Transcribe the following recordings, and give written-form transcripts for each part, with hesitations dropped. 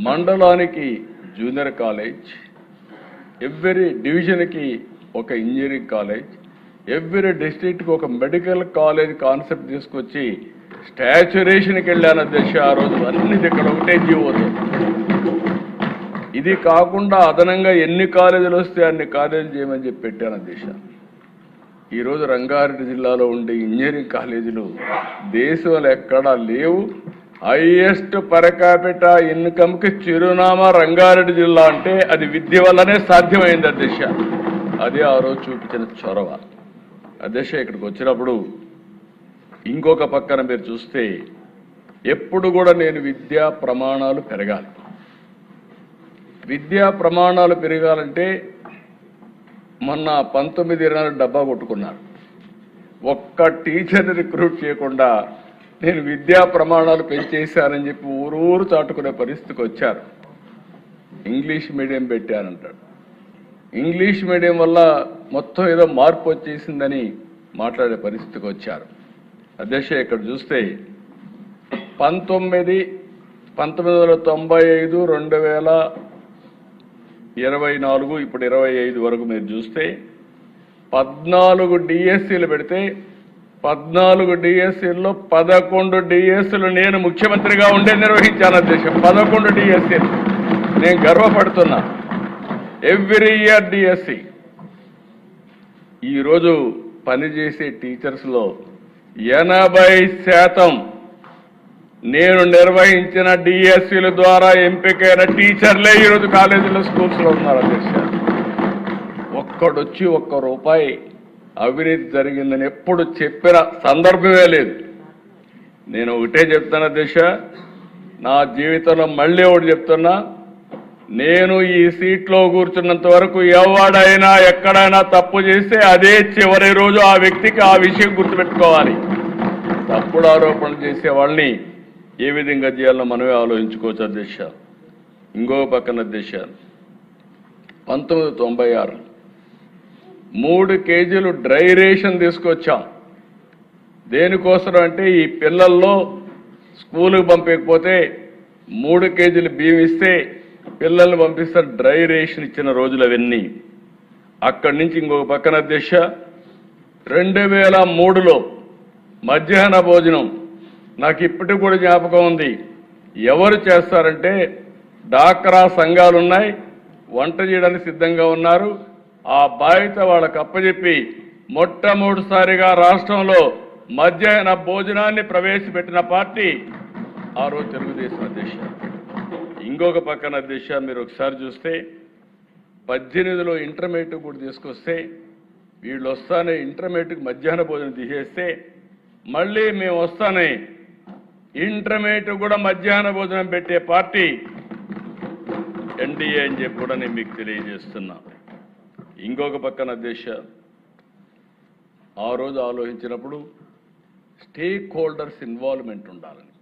మండలానికి junior college, every డివిజన్కి ఒక ఇంజనీరింగ్ కాలేజ్, ఎవ్రీ డిస్ట్రిక్ట్కి ఒక మెడికల్ కాలేజ్ కాన్సెప్ట్ తీసుకొచ్చి స్టాచ్యురేషన్కి వెళ్ళాను అధ్యక్ష. ఆ రోజు అన్ని ఇక్కడ ఒకటే జీవోతో. ఇది కాకుండా అదనంగా ఎన్ని కాలేజీలు వస్తే అన్ని కాలేజీలు చేయమని చెప్పి పెట్టాను అధ్యక్ష. ఈరోజు రంగారెడ్డి జిల్లాలో ఉండే ఇంజనీరింగ్ కాలేజీలు దేశంలో ఎక్కడా లేవు. హైయెస్ట్ పర్ క్యాపిటా ఇన్కమ్కి చిరునామా రంగారెడ్డి జిల్లా అంటే అది విద్య వల్లనే సాధ్యమైంది అధ్యక్ష. అదే ఆ రోజు చూపించిన చొరవ అధ్యక్ష. ఇక్కడికి వచ్చినప్పుడు ఇంకొక పక్కన మీరు చూస్తే ఎప్పుడు కూడా నేను విద్యా ప్రమాణాలు పెరగాలి, విద్యా ప్రమాణాలు పెరగాలంటే మొన్న 19-20 డబ్బా కొట్టుకున్నారు. ఒక్క టీచర్ని రిక్రూట్ చేయకుండా నేను విద్యా ప్రమాణాలు పెంచేశానని చెప్పి ఊరూరు చాటుకునే పరిస్థితికి వచ్చారు. ఇంగ్లీష్ మీడియం పెట్టానంటాడు. ఇంగ్లీష్ మీడియం వల్ల మొత్తం ఏదో మార్పు వచ్చేసిందని మాట్లాడే పరిస్థితికి వచ్చారు అధ్యక్ష. ఇక్కడ చూస్తే 1995, 2024 ఇప్పుడు 25 వరకు మీరు చూస్తే 14 డిఎస్సీలు పెడితే 14 డిఎస్సీల్లో 11 డిఎస్సీలు నేను ముఖ్యమంత్రిగా ఉండే నిర్వహించాను అధ్యక్ష. 11 డిఎస్సీలు నేను గర్వపడుతున్నా. Every year DSC. ఈరోజు పనిచేసే టీచర్స్లో 80% నేను నిర్వహించిన డిఎస్సీల ద్వారా ఎంపికైన టీచర్లే ఈరోజు కాలేజీలో స్కూల్స్లో ఉన్నారు అధ్యక్ష. ఒక్కడొచ్చి ₹1 అవినీతి జరిగిందని ఎప్పుడు చెప్పిన సందర్భమే లేదు. నేను ఒకటే చెప్తాను అధ్యక్ష, నా జీవితంలో మళ్ళీ ఒకటి చెప్తున్నా, నేను ఈ సీట్లో కూర్చున్నంత వరకు ఎవడైనా ఎక్కడైనా తప్పు చేస్తే అదే చివరి రోజు ఆ వ్యక్తికి ఆ విషయం గుర్తుపెట్టుకోవాలి. తప్పుడు ఆరోపణలు చేసే వాళ్ళని ఏ విధంగా చేయాలో మనమే ఆలోచించుకోవచ్చు అధ్యక్ష. ఇంకో పక్కన అధ్యక్ష 1996 3 కేజీలు డ్రై రేషన్ తీసుకొచ్చాం. దేనికోసం అంటే ఈ పిల్లల్లో స్కూలుకు పంపకపోతే 3 కేజీలు బియ్యం ఇస్తే పిల్లల్ని పంపిస్తారు. డ్రై రేషన్ ఇచ్చిన రోజులు అవన్నీ. అక్కడి నుంచి ఇంకొక పక్కన అధ్యక్ష 2003లో మధ్యాహ్న భోజనం నాకు ఇప్పటికి కూడా జ్ఞాపకం ఉంది. ఎవరు చేస్తారంటే డాక్రా సంఘాలు ఉన్నాయి, వంట చేయడానికి సిద్ధంగా ఉన్నారు. ఆ బాధ్యత వాళ్ళకు అప్పచెప్పి మొట్టమొదటిసారిగా రాష్ట్రంలో మధ్యాహ్న భోజనాన్ని ప్రవేశపెట్టిన పార్టీ ఆ రోజు తెలుగుదేశం అధ్యక్ష. ఇంకొక పక్కన అధ్యక్ష మీరు ఒకసారి చూస్తే 18లో ఇంటర్మీడియట్ కూడా తీసుకొస్తే వీళ్ళు వస్తానే ఇంటర్మీడియట్కి మధ్యాహ్న భోజనం తీసేస్తే మళ్ళీ మేము వస్తానే ఇంటర్మీడియట్ కూడా మధ్యాహ్న భోజనం పెట్టే పార్టీ ఎన్డీఏ అని చెప్పి కూడా నేను మీకు తెలియజేస్తున్నా. ఇంకొక పక్కన అధ్యక్ష ఆ రోజు ఆలోచించినప్పుడు స్టేక్ హోల్డర్స్ ఇన్వాల్వ్మెంట్ ఉండాలని,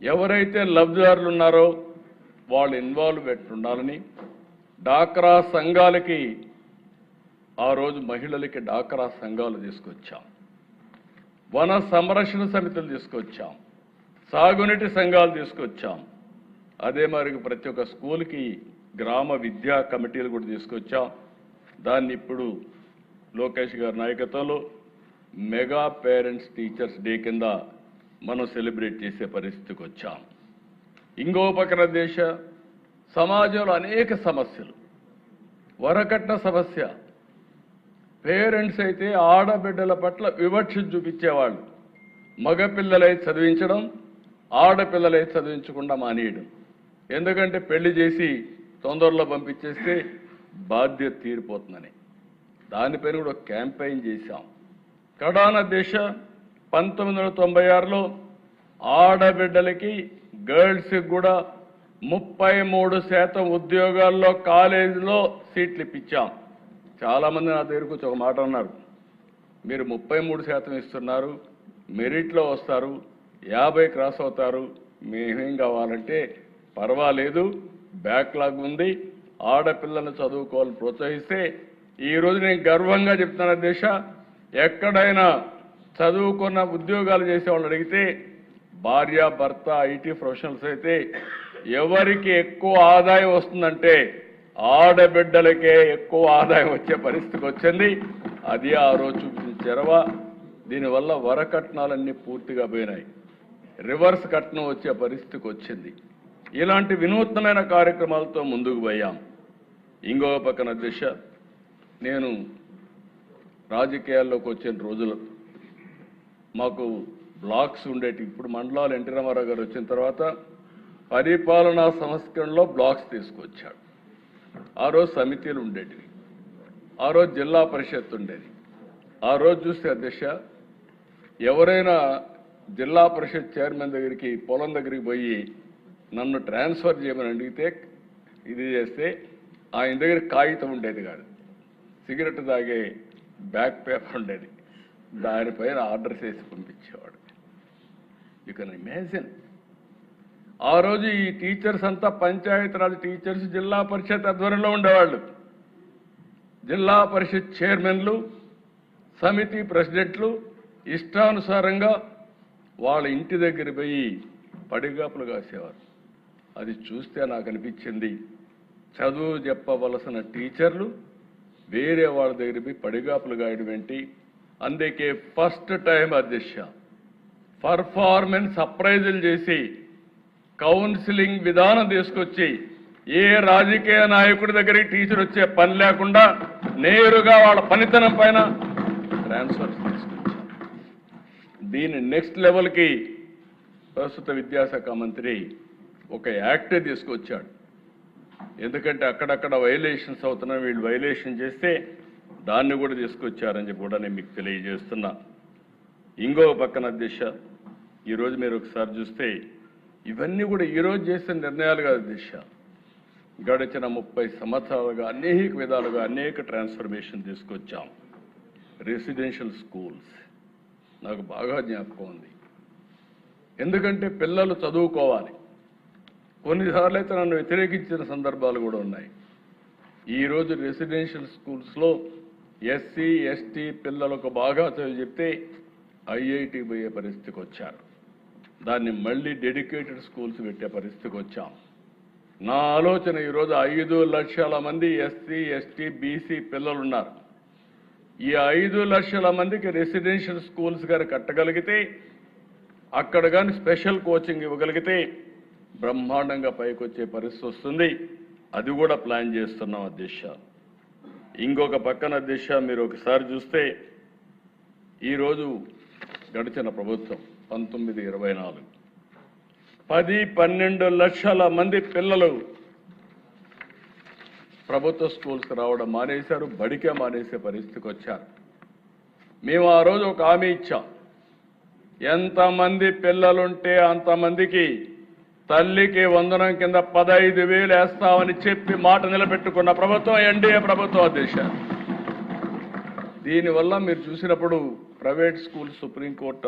ఎవరైతే లబ్ధిదారులు ఉన్నారో వాళ్ళు ఇన్వాల్వ్మెంట్ ఉండాలని డాక్రా సంఘాలకి ఆ రోజు మహిళలకి డాక్రా సంఘాలు తీసుకొచ్చాం, వన సంరక్షణ సమితులు తీసుకొచ్చాం, సాగునీటి సంఘాలు తీసుకొచ్చాం. అదే మరి ప్రతి ఒక్క స్కూల్కి గ్రామ విద్యా కమిటీలు కూడా తీసుకొచ్చాం. దాన్ని ఇప్పుడు లోకేష్ గారి నాయకత్వంలో మెగా పేరెంట్స్ టీచర్స్ డే కింద మనం సెలబ్రేట్ చేసే పరిస్థితికి వచ్చాం. ఇంకో పక్కన దేశ సమాజంలో అనేక సమస్యలు, వరకట్న సమస్య. పేరెంట్స్ అయితే ఆడబిడ్డల పట్ల వివక్ష చూపించేవాళ్ళు. మగపిల్లలై చదివించడం, ఆడపిల్లలై చదివించకుండా మానేయడం. ఎందుకంటే పెళ్లి చేసి తొందరలో పంపించేస్తే బాధ్యత తీరిపోతుందని దానిపైన కూడా క్యాంపెయిన్ చేశాం. కడాన దేశ 1996లో ఆడబిడ్డలకి గర్ల్స్కి కూడా 33% ఉద్యోగాల్లో కాలేజీలో సీట్లు ఇప్పించాం. చాలామంది నా దగ్గరకు వచ్చి ఒక మాట అన్నారు, మీరు 33% ఇస్తున్నారు, మెరిట్లో వస్తారు, 50 క్రాస్ అవుతారు, మేమేం కావాలంటే పర్వాలేదు, బ్యాక్లాగ్ ఉంది, ఆడపిల్లలను చదువుకోవాలని ప్రోత్సహిస్తే ఈరోజు నేను గర్వంగా చెప్తున్నా దేశ, ఎక్కడైనా చదువుకున్న ఉద్యోగాలు చేసే వాళ్ళు అడిగితే భార్య భర్త ఐటీ ప్రొఫెషనల్స్ అయితే ఎవరికి ఎక్కువ ఆదాయం వస్తుందంటే ఆడబిడ్డలకే ఎక్కువ ఆదాయం వచ్చే పరిస్థితికి వచ్చింది. అది ఆ రోజు చూపించిన చొరవ. దీనివల్ల వరకట్నాలన్నీ పూర్తిగా పోయినాయి. రివర్స్ కట్నం వచ్చే పరిస్థితికి వచ్చింది. ఇలాంటి వినూత్నమైన కార్యక్రమాలతో ముందుకు పోయాం. ఇంకో పక్కన దిశ, నేను రాజకీయాల్లోకి వచ్చిన రోజులు మాకు బ్లాక్స్ ఉండేటి. ఇప్పుడు మండలాలు ఎన్టీ రామారావు గారు వచ్చిన తర్వాత పరిపాలనా సంస్కరణలో బ్లాక్స్ తీసుకొచ్చాడు. ఆ రోజు సమితిలు ఉండేటివి, ఆ రోజు జిల్లా పరిషత్ ఉండేది. ఆ రోజు చూస్తే అధ్యక్ష, ఎవరైనా జిల్లా పరిషత్ చైర్మన్ దగ్గరికి పొలం దగ్గరికి పోయి నన్ను ట్రాన్స్ఫర్ చేయమని అడిగితే ఇది చేస్తే ఆయన దగ్గర కాగితం ఉండేది కాదు, సిగరెట్ తాగే బ్యాక్ పేపర్ ఉండేది, దానిపైన ఆర్డర్ చేసి పంపించేవాడు. You can imagine. ఆ రోజు ఈ టీచర్స్ అంతా పంచాయతీరాజ్ టీచర్స్ జిల్లా పరిషత్ ఆధ్వర్యంలో ఉండేవాళ్ళు. జిల్లా పరిషత్ చైర్మన్లు, సమితి ప్రెసిడెంట్లు ఇష్టానుసారంగా వాళ్ళ ఇంటి దగ్గర పోయి పడిగాపులు కాసేవారు. అది చూస్తే నాకు అనిపించింది, చదువు చెప్పవలసిన టీచర్లు వేరే వాళ్ళ దగ్గర పోయి పడిగాపులు గాయడం ఏంటి? అందుకే ఫస్ట్ టైం అధ్యక్ష పర్ఫార్మెన్స్ అప్రైజల్ చేసి కౌన్సిలింగ్ విధానం తీసుకొచ్చి ఏ రాజకీయ నాయకుడి దగ్గరికి టీచర్ వచ్చే పని లేకుండా నేరుగా వాళ్ళ పనితనం పైన ట్రాన్స్ఫర్స్ తీసుకొచ్చాం. దీని నెక్స్ట్ లెవెల్కి ప్రస్తుత విద్యాశాఖ మంత్రి ఒక యాక్టే తీసుకొచ్చాడు. ఎందుకంటే అక్కడక్కడ వైలేషన్స్ అవుతున్నాయి, వీళ్ళు వైలేషన్ చేస్తే దాన్ని కూడా తీసుకొచ్చారని చెప్పి కూడా నేను మీకు తెలియజేస్తున్నా. ఇంకో పక్కన దిశ, ఈరోజు మీరు ఒకసారి చూస్తే ఇవన్నీ కూడా ఈరోజు చేసిన నిర్ణయాలు కాదు దిశ. గడిచిన 30 సంవత్సరాలుగా అనేక విధాలుగా అనేక ట్రాన్స్ఫర్మేషన్ తీసుకొచ్చాం. రెసిడెన్షియల్ స్కూల్స్ నాకు బాగా జ్ఞాపకం ఉంది. ఎందుకంటే పిల్లలు చదువుకోవాలి. కొన్నిసార్లు అయితే నన్ను వ్యతిరేకించిన సందర్భాలు కూడా ఉన్నాయి. ఈరోజు రెసిడెన్షియల్ స్కూల్స్లో ఎస్సీ ఎస్టీ పిల్లలకు బాగా చదువు చెప్తే ఐఐటి పోయే పరిస్థితికి వచ్చారు. దాన్ని మళ్ళీ డెడికేటెడ్ స్కూల్స్ పెట్టే పరిస్థితికి వచ్చాం. నా ఆలోచన ఈరోజు 5 లక్షల మంది ఎస్సీ ఎస్టీ బీసీ పిల్లలు ఉన్నారు. ఈ 5 లక్షల మందికి రెసిడెన్షియల్ స్కూల్స్ గారు కట్టగలిగితే, అక్కడ కానీ స్పెషల్ కోచింగ్ ఇవ్వగలిగితే బ్రహ్మాండంగా పైకి వచ్చే పరిస్థితి వస్తుంది. అది కూడా ప్లాన్ చేస్తున్నాం అధ్యక్ష. ఇంకొక పక్కన అధ్యక్ష, మీరు ఒకసారి చూస్తే ఈరోజు గడిచిన ప్రభుత్వం 19-24 10-12 లక్షల మంది పిల్లలు ప్రభుత్వ స్కూల్స్కి రావడం మానేశారు, బడికే మానేసే పరిస్థితికి వచ్చారు. మేము ఆ రోజు ఒక హామీ ఇచ్చాం, ఎంతమంది పిల్లలుంటే అంతమందికి తల్లికి వందనం కింద 15,000 వేస్తామని చెప్పి మాట నిలబెట్టుకున్న ప్రభుత్వం ఎన్డీఏ ప్రభుత్వం అధ్యక్ష. దీనివల్ల మీరు చూసినప్పుడు ప్రైవేట్ స్కూల్ సుప్రీంకోర్టు